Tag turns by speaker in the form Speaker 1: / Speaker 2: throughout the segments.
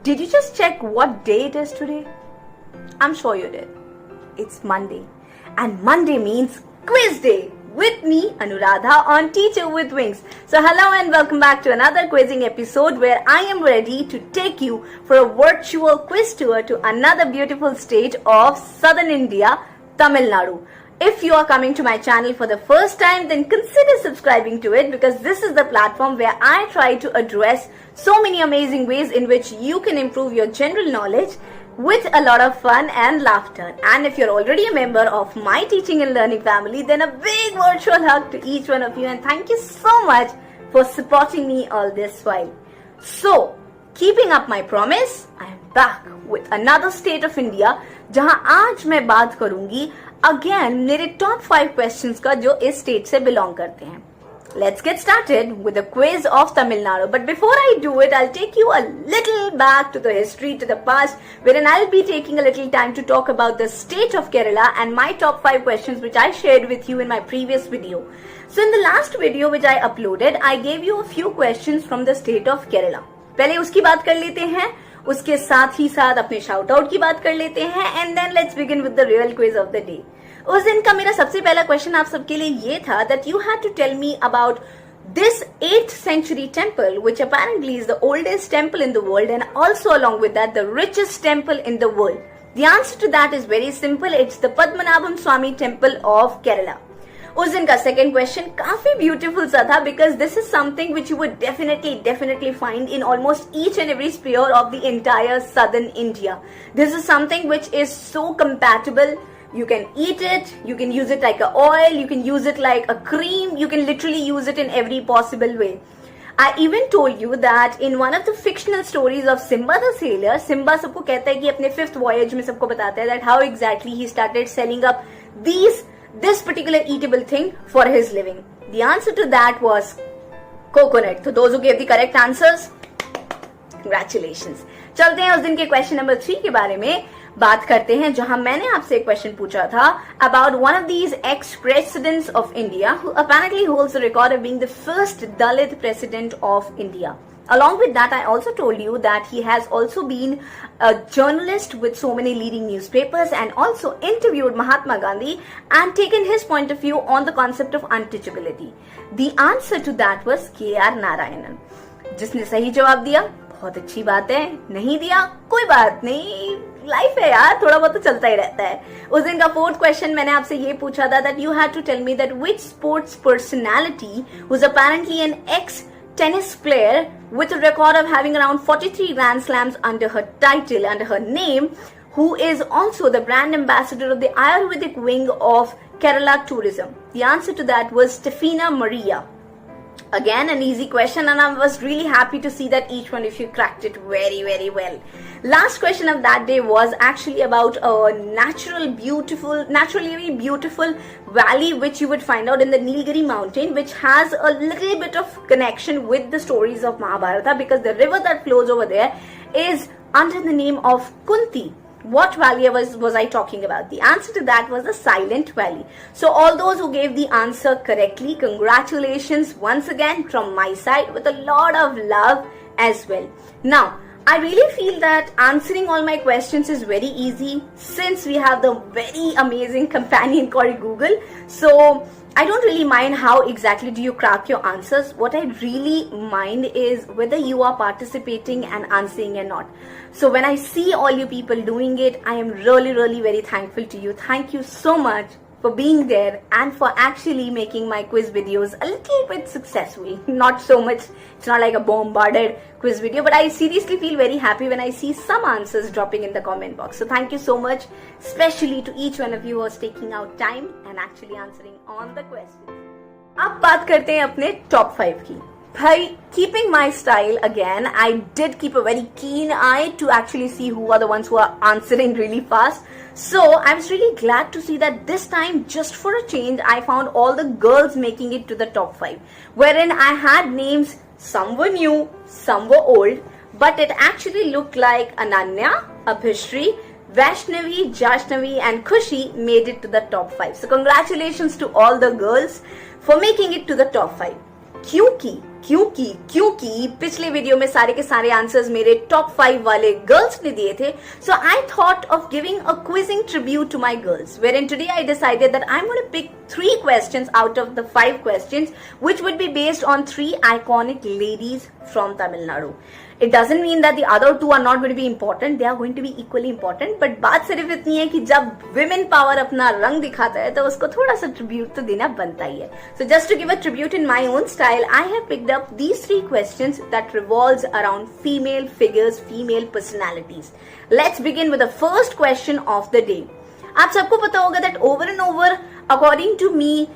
Speaker 1: Did you just check what day it is today? I'm sure you did. It's Monday. And Monday means quiz day with me, Anuradha, on Teacher with Wings. So hello and welcome back to another quizzing episode where I am ready to take you for a virtual quiz tour to another beautiful state of southern India, Tamil Nadu. If you are coming to my channel for the first time, then consider subscribing to it because this is the platform where I try to address so many amazing ways in which you can improve your general knowledge with a lot of fun and laughter. And if you're already a member of my teaching and learning family, then a big virtual hug to each one of you and thank you so much for supporting me all this while. So, keeping up my promise, I am back with another state of India जहां आज मैं बात करूंगी again मेरे top 5 questions का जो इस state से बिलोंग करते हैं. Let's get started with the quiz of Tamil Nadu. But before I do it, I'll take you a little back to the history, to the past, wherein I'll be taking a little time to talk about the state of Kerala and my top 5 questions which I shared with you in my previous video. So in the last video which I uploaded, I gave you a few questions from the state of Kerala. पहले उसकी बात कर लेते हैं, उसके साथ ही साथ अपने शाउट आउट की बात कर लेते हैं and then let's begin with the real quiz of the day. उस दिन का मेरा सबसे पहला क्वेश्चन आप सबके लिए ये था that you had to tell me about this 8th century temple which apparently is the oldest temple in the world and also along with that the richest temple in the world. The answer to that is very simple. It's the Padmanabham Swami temple of Kerala. उस दिन का second question काफी beautiful सा था because this is something which you would definitely find in almost each and every sphere of the entire southern India. This is something which is so compatible. You can eat it, you can use it like a oil, you can use it like a cream, you can literally use it in every possible way. I even told you that in one of the fictional stories of Simba the Sailor, Simba सबको कहता है कि अपने 5th voyage में सबको बताता है that how exactly he started selling up this particular eatable thing for his living. The answer to that was coconut. So those who gave the correct answers, congratulations. चलते हैं उस दिन के क्वेश्चन नंबर 3 के बारे में बात करते हैं जहां मैंने आपसे एक क्वेश्चन पूछा था about one of these ex-presidents of India who apparently holds the record of being the first Dalit president of India. Along with that, I also told you that he has also been a journalist with so many leading newspapers and also interviewed Mahatma Gandhi and taken his point of view on the concept of untouchability. The answer to that was K.R. Narayanan. जिसने सही जवाब दिया बहुत अच्छी बात है, नहीं दिया कोई बात नहीं, लाइफ है यार, थोड़ा बहुत तो चलता ही रहता है. उस दिन का 4th क्वेश्चन मैंने आपसे ये पूछा था that you had to tell me that which sports personality was apparently an ex-tennis player with a record of having around 43 Grand Slams under her title, under her name, who is also the brand ambassador of the Ayurvedic wing of Kerala Tourism. The answer to that was Stefina Maria. Again, an easy question and I was really happy to see that each one of you cracked it very well. Last question of that day was actually about a naturally very beautiful valley which you would find out in the Nilgiri mountain, which has a little bit of connection with the stories of Mahabharata because the river that flows over there is under the name of Kunti. What valley was I talking about? The answer to that was the Silent Valley. So all those who gave the answer correctly, congratulations once again from my side with a lot of love as well. Now, I really feel that answering all my questions is very easy since we have the very amazing companion called Google. So I don't really mind how exactly do you crack your answers. What I really mind is whether you are participating and answering or not. So when I see all you people doing it, I am really very thankful to you. Thank you so much for being there and for actually making my quiz videos a little bit successful. Not so much, it's not like a bombarded quiz video, but I seriously feel very happy when I see some answers dropping in the comment box. So thank you so much, especially to each one of you who is taking out time and actually answering all the questions. अब बात करते हैं अपने top 5 की. By keeping my style again, I did keep a very keen eye to actually see who are the ones who are answering really fast. So I was really glad to see that this time, just for a change, I found all the girls making it to the top 5, wherein I had names, some were new, some were old, but it actually looked like Ananya, Abhishri, Vaishnavi, Jashnavi and Khushi made it to the top 5. So congratulations to all the girls for making it to the top 5. क्योंकि क्योंकि पिछले video में सारे के सारे answers मेरे top 5 वाले girls ने दिए थे. So I thought of giving a quizzing tribute to my girls, wherein today I decided that I'm going to pick 3 questions out of the 5 questions, which would be based on 3 iconic ladies from Tamil Nadu. It doesn't mean that the other 2 are not going to be important. They are going to be equally important. But बात सिर्फ इतनी है कि जब women power अपना रंग दिखाता है तो उसको थोड़ा सा tribute तो देना बनता ही है. So just to give a tribute in my own style, I have picked up these 3 questions that revolves around female figures, female personalities. Let's begin with the first question of the day. आप सबको पता होगा that over and over, according to me,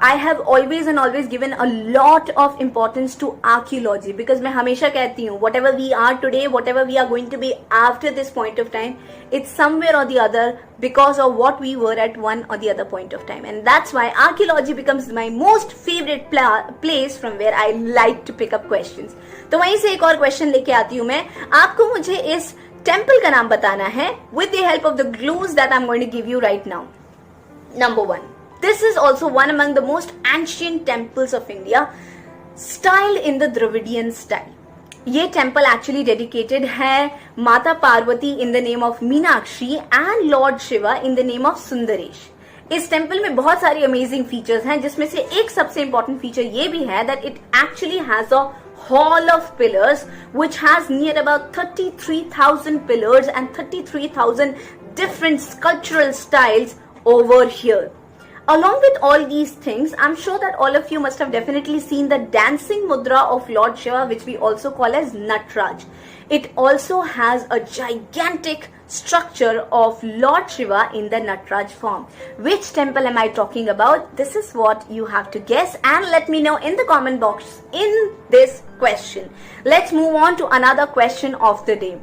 Speaker 1: I have always given a lot of importance to archaeology, because मैं हमेशा कहती हूँ whatever we are today, whatever we are going to be after this point of time, it's somewhere or the other because of what we were at one or the other point of time, and that's why archaeology becomes my most favorite place from where I like to pick up questions. तो वहीं से एक और question लेके आती हूँ मैं. आपको मुझे इस टेम्पल का नाम बताना है with the help of the clues that I'm going to give you right now. Number 1. This is also one among the most ancient temples of India, styled in the Dravidian style. ये temple actually dedicated है माता Parvati in the name of Meenakshi and lord Shiva in the name of Sundaresh. इस temple में बहुत सारी amazing features हैं, जिसमें से एक सबसे इंपॉर्टेंट फीचर ये भी है that it actually has a hall of pillars which has near about 33,000 pillars and 33,000 different sculptural styles over here. Along with all these things, I'm sure that all of you must have definitely seen the dancing mudra of Lord Shiva, which we also call as Natraj. It also has a gigantic structure of Lord Shiva in the Natraj form. Which temple am I talking about? This is what you have to guess and let me know in the comment box in this question. Let's move on to another question of the day.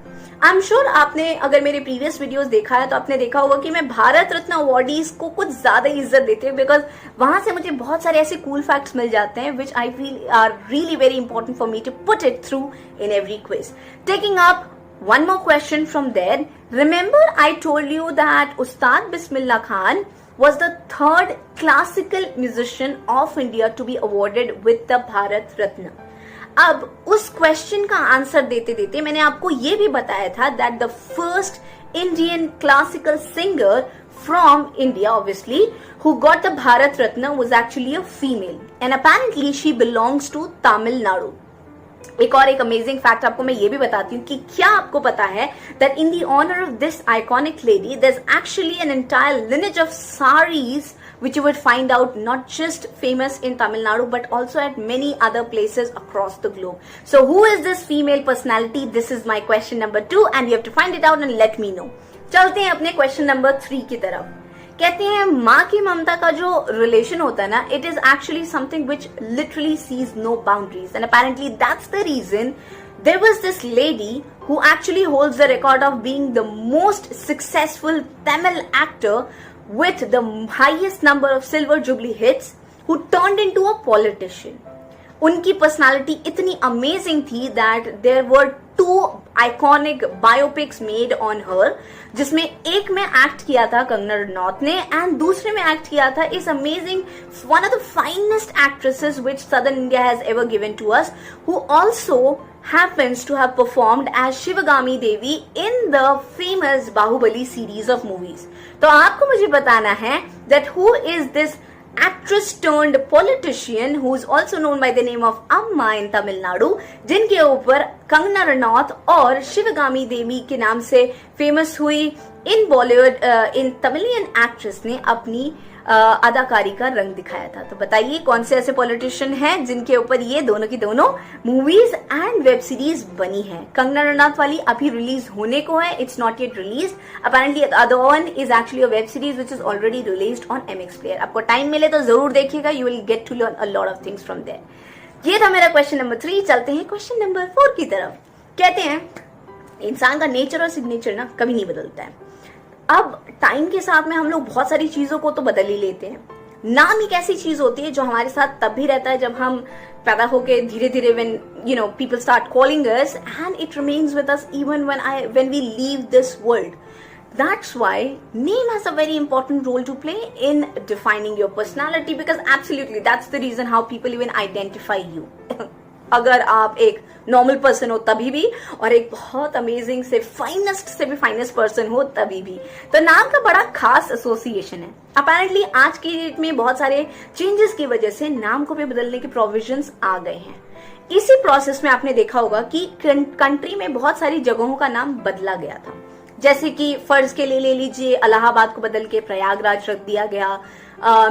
Speaker 1: I'm sure आपने अगर मेरे previous videos देखा है तो आपने देखा होगा कि मैं भारत रत्न अवार्डीज को कुछ ज्यादा इज्जत देती हूँ, बिकॉज वहां से मुझे बहुत सारे ऐसे कूल फैक्ट्स मिल जाते हैं which I feel are really very important for me to put it through in every quiz. Taking up one more question from there. Remember I told you that Ustad Bismillah Khan was the 3rd classical musician of India to be awarded with the Bharat Ratna. अब उस question का answer देते देते मैंने आपको ये भी बताया था that the first Indian classical singer from India, obviously, who got the Bharat Ratna was actually a female, and apparently she belongs to Tamil Nadu. एक और एक अमेजिंग फैक्ट आपको मैं ये भी बताती हूँ कि क्या आपको पता है that in the honour of this iconic lady there is actually an entire lineage of saris which you would find out not just famous in Tamil Nadu but also at many other places across the globe. So who is this female personality? This is my question number 2 and you have to find it out and let me know. चलते हैं अपने question number 3 की तरफ. कहते हैं माँ की ममता का जो रिलेशन होता है ना, it is actually something which literally sees no boundaries and apparently that's the reason there was this lady who actually holds the record of being the most successful Tamil actor with the highest number of silver jubilee hits who turned into a politician. उनकी personality इतनी amazing थी that there were 2 iconic biopics made on her, जिसमें एक में act किया था कंगना रनौत ने and दूसरे में एक्ट किया था इस amazing one of the finest actresses which southern India has ever given to us, who also happens to have performed as Shivagami Devi in the famous Bahubali series of movies. तो आपको मुझे बताना है that who is this actress turned politician who is also known by the name of Amma in Tamil Nadu, जिनके ऊपर कंगना रनौत और शिवगामी देवी के नाम से फेमस हुई इन बॉलीवुड इन तमिलियन एक्ट्रेस ने अपनी अदाकारी का रंग दिखाया था. तो बताइए कौन से ऐसे पॉलिटिशियन हैं जिनके ऊपर ये दोनों की दोनों मूवीज एंड वेब सीरीज बनी है. कंगना रनौत वाली अभी रिलीज होने को है, it's not yet release. Apparently other one is actually a web series which is already released on MX Player. आपको टाइम मिले तो जरूर देखिएगा, you will get to learn a lot of things from there. ये था मेरा question number 3. चलते हैं क्वेश्चन नंबर 4 की तरफ. कहते हैं इंसान का नेचर और सिग्नेचर ना कभी नहीं बदलता है. अब टाइम के साथ में हम लोग बहुत सारी चीजों को तो बदल ही लेते हैं. नाम एक ऐसी चीज होती है जो हमारे साथ तब भी रहता है जब हम पैदा होके धीरे धीरे when you know people start calling us and it remains with us even when we leave this world. That's why name has a very important role to play in defining your personality, because absolutely that's the reason how people even identify you. अगर आप एक normal person हो तभी भी, और एक बहुत amazing से भी फाइनेस्ट पर्सन हो तभी भी। तो नाम का बड़ा खास एसोसिएशन है। अपेरेंटली आज की डेट में बहुत सारे चेंजेस की वजह से नाम को भी बदलने के प्रोविजंस आ गए हैं। इसी प्रोसेस में आपने देखा होगा कि कंट्री में बहुत सारी जगहों का नाम बदला गया था। जैसे कि फर्ज के लिए ले लीजिए, इलाहाबाद को बदल के प्रयागराज रख दिया गया,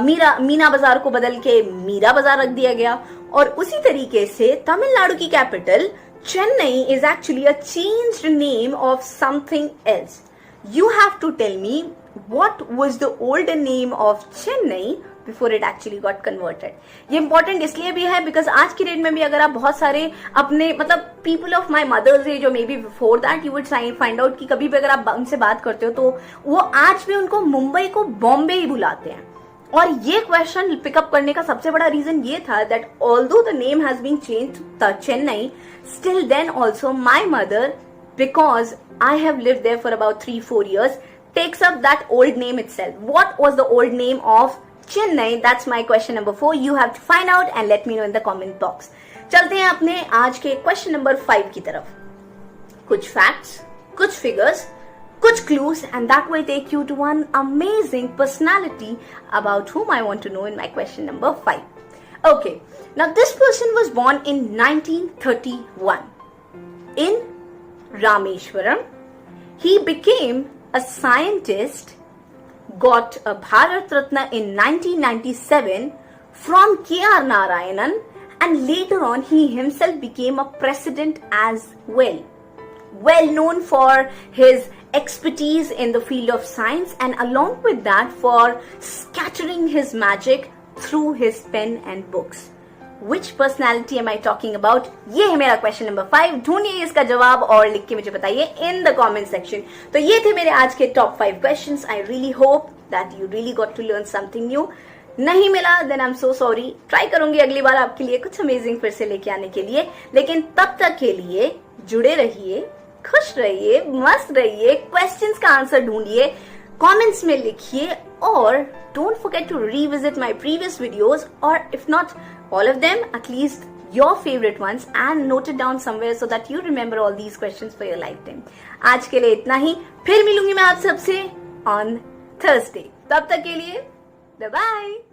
Speaker 1: मीना बाजार को बदल के मीरा बाजार रख दिया गया, और उसी तरीके से तमिलनाडु की capital Chennai is actually a changed name of something else. You have to tell me what was the old name of Chennai before it actually got converted. ये इंपॉर्टेंट इसलिए भी है बिकॉज आज की डेट में भी अगर आप बहुत सारे अपने मतलब people of my mother's age और maybe before that you would find out कि कभी भी अगर आप उनसे बात करते हो तो वो आज भी उनको मुंबई को बॉम्बे ही बुलाते हैं। और ये क्वेश्चन पिकअप करने का सबसे बड़ा रीजन ये था that although the name has been changed the Chennai, still then also my mother, because I have lived there for about 3-4 years, takes up that old name itself. What was the old name of Chennai? That's my question number 4. You have to find out and let me know in the comment box. चलते हैं अपने आज के question number 5 की तरफ। कुछ facts, कुछ figures, कुछ clues, and that will take you to one amazing personality about whom I want to know in my question number 5. Okay, now this person was born in 1931 in Rameshwaram. He became a scientist, got a Bharat Ratna in 1997 from K.R. Narayanan, and later on he himself became a president as well. Well known for his expertise in the field of science, and along with that for scattering his magic through his pen and books. Which personality am I talking about? ये है मेरा question number 5। ढूंढिए इसका जवाब और लिख के मुझे बताइए इन द कमेंट सेक्शन। तो ये थे मेरे आज के top 5 questions. I really hope that you really got to learn something new. नहीं मिला then I am so sorry. Try करूंगी अगली बार आपके लिए कुछ अमेजिंग फिर से लेके आने के लिए, लेकिन तब तक के लिए जुड़े रहिए, खुश रहिए, मस्त रहिए, क्वेश्चंस का आंसर ढूंढिए, कमेंट्स में लिखिए, और don't forget to revisit my previous videos, और if not all of them, at least your favorite ones, and note it down somewhere so that you remember all these questions for your lifetime. आज के लिए इतना ही, फिर मिलूंगी मैं आप सबसे on Thursday। तब तक के लिए बाय बाय।